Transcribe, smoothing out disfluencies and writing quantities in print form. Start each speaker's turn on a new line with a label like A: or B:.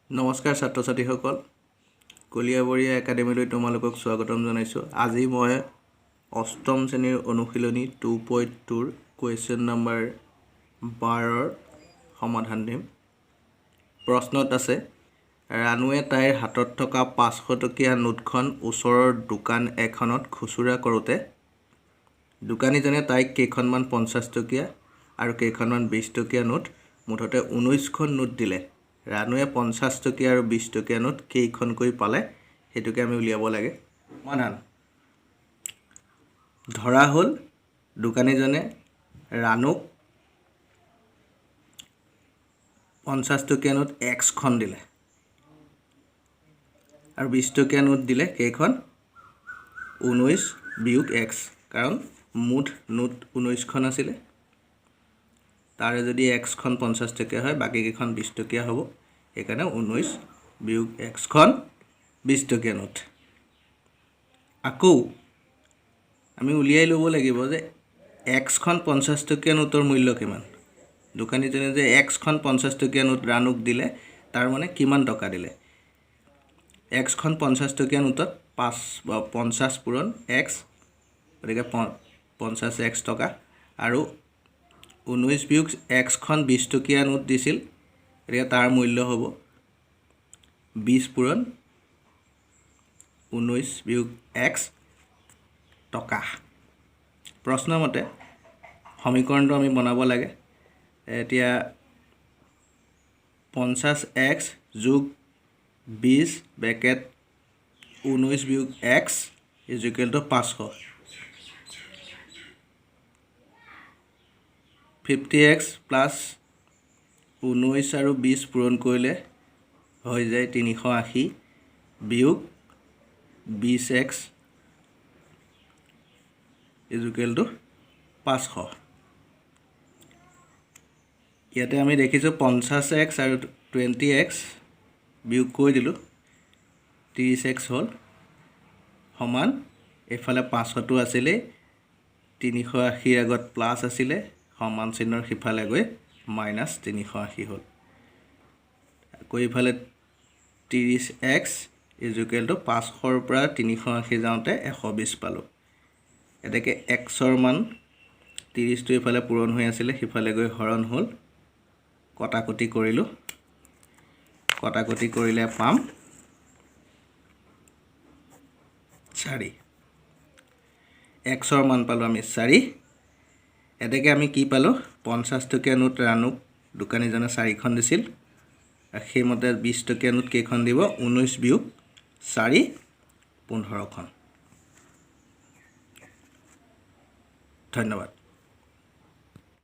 A: নমস্কাৰ ছাত্ৰ ছাত্ৰীসকল কলিয়াবৰীয়া একাডেমীলৈ তোমালোকক স্বাগতম জনাইছোঁ। আজি মই অষ্টম শ্ৰেণীৰ অনুশীলনী 2.2 ৰ কুৱেশ্যন নম্বৰ 12ৰ সমাধান দিম। প্ৰশ্নত আছে, ৰানুৱে তাইৰ হাতত থকা 500 টকীয়া নোটখন ওচৰৰ দোকান এখনত খুচুৰা কৰোঁতে দোকানীজনে তাইক কেইখনমান 50 টকীয়া আৰু কেইখনমান 20 টকীয়া নোট মুঠতে 19খন নোট দিলে। ৰানুৱে 50 টকীয়া আৰু 20 টকীয়া নোট কেইখনকৈ পালে সেইটোকে আমি উলিয়াব লাগে। সমাধান ধৰা হ'ল দোকানীজনে ৰানুক 50 টকীয়া নোট Xখন দিলে আৰু 20 টকীয়া নোট দিলে কেইখন 19 বিয়োগ X, কাৰণ মুঠ নোট 19খন আছিলে। তাৰে যদি Xখন 50 টকীয়া হয় বাকী কেইখন 20 টকীয়া হ'ব, সেইকাৰণে 19 বিয়োগ Xখন 20 টকীয়া নোট। আকৌ আমি উলিয়াই ল'ব লাগিব যে Xখন 50 টকীয়া নোটৰ মূল্য কিমান। দোকানীজনে যে Xখন 50 টকীয়া নোট ৰানুক দিলে তাৰ মানে কিমান টকা দিলে। Xখন 50 টকীয়া নোটত 50 পূৰণ X, গতিকে 50X টকা, আৰু 19 বিয়োগ Xখন 20 টকীয়া নোট দিছিল, গতিকে তাৰ মূল্য হ'ব 20 পূৰণ 19 বিয়োগ X টকা। প্ৰশ্নমতে সমীকৰণটো আমি বনাব লাগে। এতিয়া 50X যোগ 20 ব্ৰেকেট 19 বিয়োগ X equal to 500। 50X plus 19 আৰু 20 পূৰণ কৰিলে হৈ যায় 380 বিয়োগ 20X ইকুৱেল টু 500। ইয়াতে আমি দেখিছোঁ 50X আৰু 20X বিয়োগ কৰি দিলোঁ, 30X হ'ল সমান, এইফালে 500টো আছিলেই, 380ৰ আগত প্লাছ আছিলে, সমান চিহ্নৰ সিফালে গৈ মাইনাছ 380 হ'ল। আকৌ ইফালে 30X ইকুৱেল টু 500ৰ পৰা 380 যাওঁতে 120 পালোঁ। এতেকে Xৰ মান 30টো ইফালে পূৰণ হৈ আছিলে, সিফালে গৈ হৰণ হ'ল, কটাকটি কৰিলোঁ, কটাকটি কৰিলে পাম 4। Xৰ মান পালোঁ আমি 4। এতেকে আমি কি পালোঁ, 50 টকীয়া নোট ৰানুক দোকানীজনে 4খন দিছিল, সেইমতে 20 টকীয়া নোট কেইখন দিব, 19 বিয়োগ 4 15খন। ধন্যবাদ।